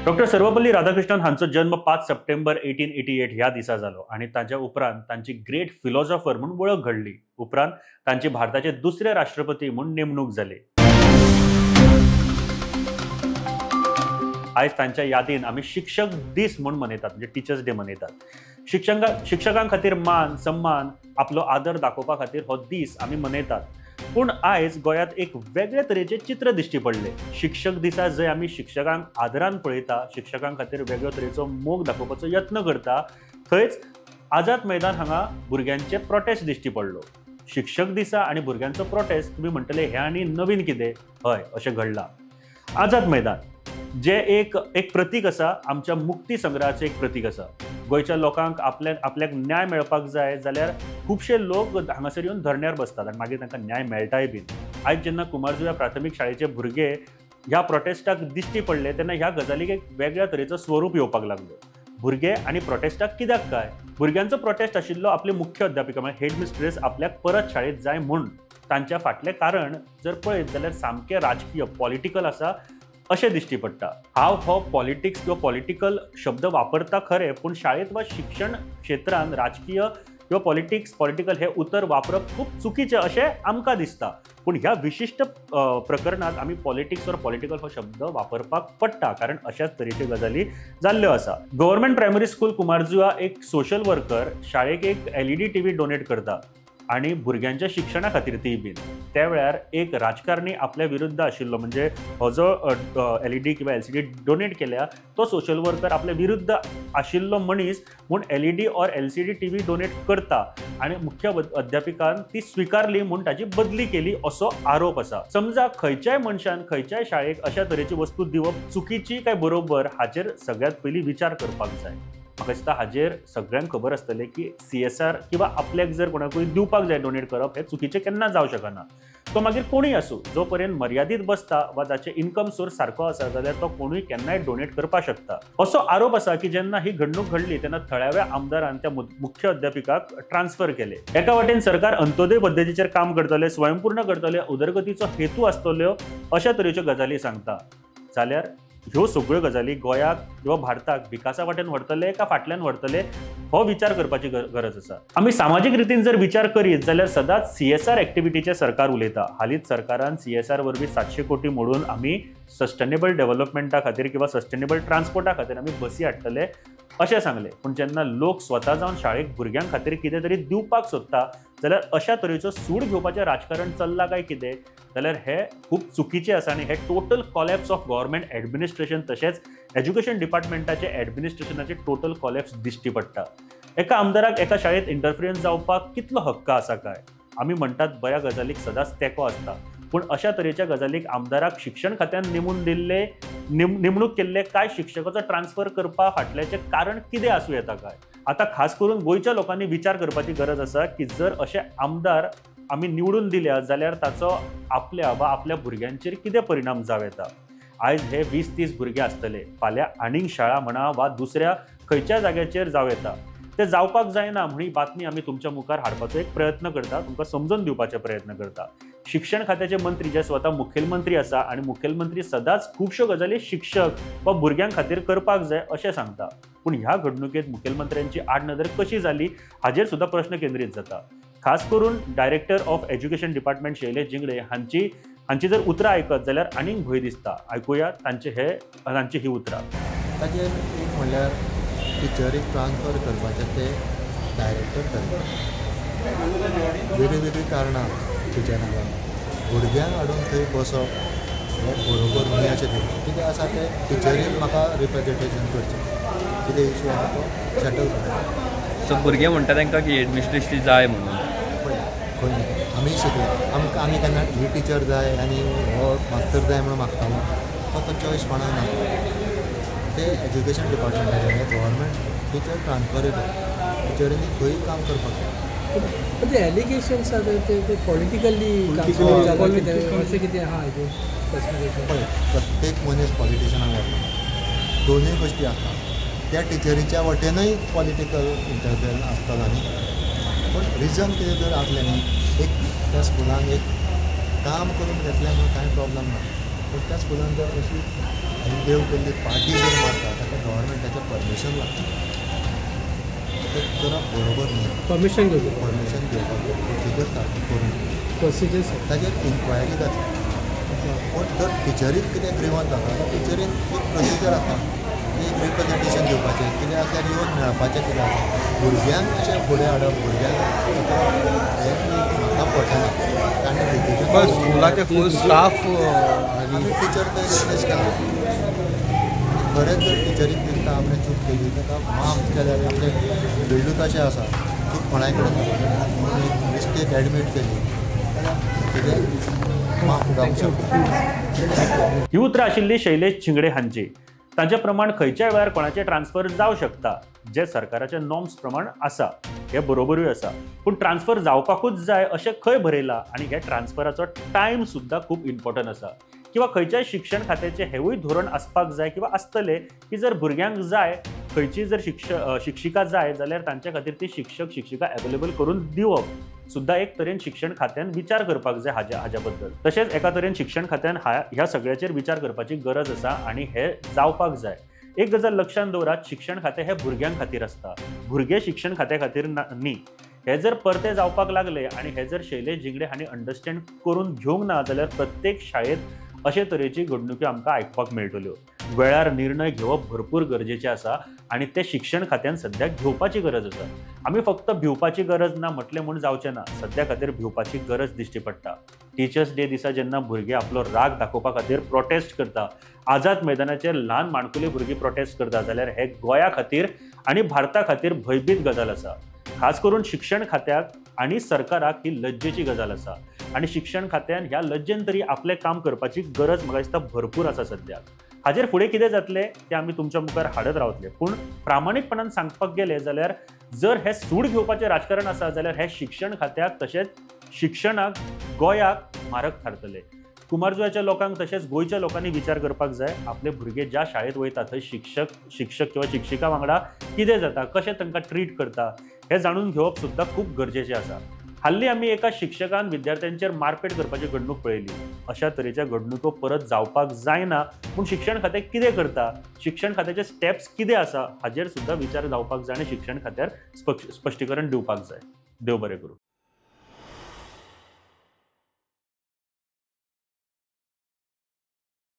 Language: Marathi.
डॉक्टर सर्वपल्ली राधाकृष्णन हांचो जन्म 5 सप्टेंबर 1888 ह्या दिसा जालो आणि ताच्या उपरांत तांची ग्रेट फिलॉसॉफर म्हणून वळख घडली. उपरांत तांची भारताचे दुसरे राष्ट्रपती म्हणून नेमणूक जाली. आज तांच्या यादीन आम्ही शिक्षक दीस म्हणून मनयतात, म्हणजे टीचर्स डे मनयतात. शिक्षकां खातीर मान सन्मान आपलो आदर दाखोवपा खातीर हो दीस आम्ही मनयतात. पूण आयज गोंयांत एक वेगळे तरेचे चित्र दिश्टी पडले. शिक्षक दिसा जंय आमी शिक्षकांक आदरान पळयता, शिक्षकां खातीर वेगळ्यो तरेचो मोग दाखोवपाचो यत्न करता, थंयच आझाद मैदान हांगा भुरग्यांचे प्रोटेस्ट दिश्टी पडलो. शिक्षक दिसा आनी भुरग्यांचो प्रोटेस्ट तुमी म्हणटले हे आनी नवीन कितें? हय, अशें घडलां. आझाद मैदान जे एक प्रतीक आसा, आमच्या मुक्ती संग्रहाचें एक प्रतीक आसा. गोंयच्या लोकांक आपल्याक न्याय मेळपाक जाय जाल्यार खुबशे लोक हांगासर येवन धरण्यार बसतात आनी मागीर तांकां न्याय मेळटाय बीन. आयज जेन्ना कुमारजुव्या प्राथमीक शाळेचे भुरगे ह्या प्रोटेस्टाक दिश्टी पडले तेन्ना ह्या गजालीक एक वेगळ्या तरेचो स्वरूप येवपाक लागलो. भुरगे आनी प्रोटेस्टाक कित्याक काय? भुरग्यांचो प्रोटेस्ट आशिल्लो आपले मुख्य अध्यापिका म्हळ्यार हेड मिस्ट्रेस आपल्याक परत शाळेंत जाय म्हूण. तांच्या फाटलें कारण जर पळयत जाल्यार सामकें राजकीय पॉलिटिकल आसा अशें दिश्टी पडटा. हांव हो पॉलिटिक्स किंवा पॉलिटिकल शब्द वापरता खरें, पूण शाळेंत वा शिक्षण क्षेत्रांत राजकीय किंवा पॉलिटिकल हे उतर वापरप खूब चुकीचें अशें आमकां दिसता. पूण ह्या विशिश्ट प्रकरणात आमी पॉलिटिक्स वा पॉलिटिकल हो शब्द वापरपाक पडटा, कारण अशाच तरेच्यो गजाली जाल्ल्यो आसा. गव्हर्मेंट प्रायमरी स्कूल कुमारजुव्या एक सोशल वर्कर शाळेक एक LED टीव्ही डोनेट करता आणि भुरग्यांच्या शिक्षणा खातीर ती बीन. त्या वेळार एक राजकारणी आपल्या विरुद्ध आशिल्लो, म्हणजे हो जो LED किंवा LCD डोनेट केल्या तो सोशल वर्कर आपल्या विरुद्ध आशिल्लो मनीस म्हूण LED और LCD टीव्ही डोनेट करता आणि मुख्य अध्यापिकान ती स्विकारली म्हूण ताची बदली केली असो आरोप आसा. समजा खंयच्याय मनशान खंयच्याय शाळेक अशा तरेची वस्तू दिवप चुकीची काय बरोबर हाचेर सगळ्यात पयलीं विचार करपाक जाय. म्हाका दिसता हाचेर सगळ्यांक खबर आसतलें की CSR किंवा आपल्याक जर कोणाकूय दिवपाक जाय डोनेट करप हे चुकीचें केन्ना जावं शकना. तो मागीर कोणूय आसूं, जो पर्यंत मर्यादीत बसता वा जाचे इन्कम सोर्स सारको आसा जाल्यार तो कोणूय केन्नाय डोनेट करपाक शकता. असो आरोप आसा की जेन्ना ही घडणूक घडली तेन्ना थळाव्या आमदारान त्या मुख्य अध्यापिकाक ट्रान्सफर केले. एका वाटेन सरकार अंत्योदय पद्दतीचेर काम करतले, स्वयंपूर्ण करतले, उदरगतीचो हेतू आसतल्यो अशा तरेच्यो गजाली सांगता. जाल्यार ह्यो सगळ्यो गजाली गोंयाक किंवा भारताक विकासा वाटेन व्हरतले का फाटल्यान व्हरतले हो विचार करपाची गरज आसा. आमी सामाजीक रितीन जर विचार करीत जाल्यार सदांच CSR एक्टिविटीचे सरकार उलयता. हालींच सरकारान CSR वरवीं 700 कोटी मोडून आमी सस्टेनेबल डेव्हलपमेंटा खातीर किंवा सस्टेनेबल ट्रान्सपोर्टा खातीर आमी बसी हाडटले अशें सांगलें. पूण जेन्ना लोक स्वता जावन शाळेक भुरग्यांक खातीर कितें तरी दिवपाक सोदता जाल्यार अशा तरेचो सूड घेवपाचें राजकारण चल्लां काय कितें जाल्यार हे खूब चुकीचें आसा आनी हे total collapse of government administration तशेंच एज्युकेशन डिपार्टमेंटाचे एडमिनिस्ट्रेशनाचे टोटल कॉलॅप्स दिश्टी पडटा. एका आमदाराक एका शाळेंत इंटरफिरन्स जावपाक कितलो हक्क आसा काय? आमी म्हणटात बऱ्या गजालीक सदांच तेंको आसता, पूण अशा तरेच्या गजालीक आमदाराक शिक्षण खात्यान नेमणूक केल्ले काय शिक्षकाचो ट्रान्सफर करपा फाटल्याचें कारण कितें आसूं येता काय? आतां खास करून गोंयच्या लोकांनी विचार करपाची गरज आसा की जर अशे आमदार आमी निवडून दिल्या जाल्यार ताचो आपल्या वा आपल्या भुरग्यांचेर कितें परिणाम जावं येता. आयज हे 20-30 भुरगे आसतले, फाल्यां आनीक शाळा म्हणा वा दुसऱ्या खंयच्या जाग्याचेर जावं येता. ते जावपाक जायना म्हूण ही बातमी आमी तुमच्या मुखार हाडपाचो एक प्रयत्न करता, तुमकां समजून दिवपाचे प्रयत्न करता. शिक्षण खात्याचे मंत्री जे स्वता मुखेलमंत्री आसा आनी मुखेलमंत्री सदांच खुबश्यो गजाली शिक्षक वा भुरग्यां खातीर करपाक जाय अशें सांगता. पूण ह्या घडणुकेंत मुखेलमंत्र्यांची आडनदर कशी जाली हाचेर सुद्दां प्रश्न केंद्रीत जाता. खास करून director of education department Shailesh Jingade हांची जर उतरां आयकत जाल्यार आनीक भंय दिसता. आयकुया तांची ही उतरां. ताचेर एक म्हणल्यार टिचरीक ट्रान्सफर करपाचें ते डायरेक्टर करतात. वेगळीं कारणां टिचरांक लागून भुरग्यांक हाडून थंय बसप हे बरोबर न्ही अशें दिसता. कितें आसा तें टिचरीन म्हाका रिप्रेजेंटेशन करचें, कितें इशू आसा तो सेटल करता. सो भुरगे म्हणटा तांकां की एडमिनिस्ट्रेशन जाय म्हणून. खंय आमी शिकले, आमी केन्ना ही टिचर जाय आनी हो मास्तर जाय म्हणून मागतालो. तो चॉयस कोणाक ना. ते एज्युकेशन डिपार्टमेंटाचे गव्हर्मेंट टिचर ट्रान्सफर येता, टिचरींनी खंय काम करपाक जाय. ते एलिगेशन्स ते पॉलिटिकली अशें कितें आहा हेजेर प्रत्येक मनीस पॉलिटिशनाक वता. दोनूय गोश्टी आसता. त्या टिचरीच्या वटेनूय पॉलिटिकल इंटरफियरन्स आसतलो न्ही, पूण रिजन कितें जर आसलें न्ही, एक त्या स्कुलान एक काम करून घेतलें म्हणून कांय प्रॉब्लम ना. पण त्या स्कुलान जर अशी देव केल्ली पार्टी जर मारता ताका गव्हर्मेंटाचें परमिशन लागता ते करप बरोबर न्ही परमिशन घेवचें परमिशन घेवपाक प्रोसिजर सारकी करून प्रोसिजर्स ताजेर इन्क्वायरी जाता पूण जर टिचरीक कितें ग्रिवंस जाता जाल्यार टिचरीन एक प्रोसिजर आसा एक रिप्रेजेंटेशन दिवपाचें कितें आसल्यार येवन मेळपाचें कितें आसा भुरग्यांक अशें फुडें हाडप भुरग्यांक म्हाका पटना ताणें एज्युकेशन स्कुलाचे फूल स्टाफ आमी टिचर थंय रिप्लेस केला खरेंच जर टिचरीक दिसता आपणें चूक केली ताका माफ केल्यार आपलें बिल्डूच अशें आसा चूक कोणाय कडेन मिस्टेक एडमीट केली जाल्यार कितें माफ जावंक शकता ही उतरां आशिल्ली शैलेश छिंगडे हांची. ताचे प्रमाण खंयच्याय वेळार कोणाचें ट्रान्सफर जावं शकता जे सरकाराच्या नॉर्म्स प्रमाण आसा हे बरोबरूय आसा पूण ट्रान्सफर जावपाकूच जाय अशें खंय बरयलां आनी हे ट्रान्सफराचो टायम सुद्दां खूब इम्पॉर्टंट आसा किंवा खंयच्याय शिक्षण खात्याचें हेवूय धोरण आसपाक जाय किंवा आसतलें की जर भुरग्यांक जाय खंयची जर शिक्षिका जाय जाल्यार तांचे खातीर ती शिक्षक शिक्षिका अवेलेबल करून दिवप सुद्दां एक तरेन शिक्षण खात्यान विचार करपाक जाय हाज्या बद्दल. तशेंच एका तरेन शिक्षण खात्यान ह्या सगळ्याचेर विचार करपाची गरज आसा आनी हे जावपाक जाय. एक गजाल लक्षात दवरात शिक्षण खातें हें भुरग्यां खातीर आसता भुरगे शिक्षण खात्या खातीर न्ही. हे जर परते जावपाक लागले आनी हे जर शैलेश झिंगडे हांणी अंडरस्टँड करून घेवंक ना जाल्यार प्रत्येक शाळेत अशे तरेची घडणुकी आमकां आयकपाक मेळटल्यो. वेळार निर्णय घेवप भरपूर गरजेचें आसा आनी ते शिक्षण खात्यान सद्याक घेवपाची गरज आसा. आमी फक्त भिवपाची गरज ना म्हटलें म्हूण जावचें ना सद्या खातीर भिवपाची गरज दिसची पडटा. टिचर्स डे दिसा जेन्ना भुरगे आपलो राग दाखोवपा खातीर प्रोटेस्ट करता आझाद मैदानाचेर ल्हान माणकुली भुरगीं प्रोटेस्ट करता जाल्यार हे गोंया खातीर आनी भारता खातीर भयभीत गजाल आसा. खास करून शिक्षण खात्याक आनी सरकाराक ही लज्जेची गजाल आसा आनी शिक्षण खात्यान ह्या लज्जेन तरी आपलें काम करपाची गरज म्हाका दिसता भरपूर आसा सद्याक. हाजेर फुडें कितें जातलें तें आमी तुमच्या मुखार हाडत रावतले पूण प्रामाणीकपणान सांगपाक गेले जाल्यार जर हे सूड घेवपाचें राजकारण आसा जाल्यार हे शिक्षण खात्याक तशेंच शिक्षणाक गोंयाक मारक थारतले. कुमारजुव्याच्या लोकांक तशेंच गोंयच्या लोकांनी विचार करपाक जाय आपले भुरगे ज्या शाळेत वयता थंय शिक्षक किंवा शिक्षिका वांगडा कितें जाता कशें तांकां ट्रीट करता हें जाणून घेवप सुद्दां खूब गरजेचें आसा. हाल्ली आमी एका शिक्षकान विद्यार्थ्यांचेर मारपेट करपाची घडणूक पळयली. अशा तरेच्या घडणुको परत जावपाक जायना पूण शिक्षण खातें कितें करता शिक्षण खात्याचे स्टेप्स कितें आसा हाजेर सुद्दां विचार जावपाक जाय आनी शिक्षण खात्यार स्पश्टीकरण दिवपाक जाय. देव बरें करूं.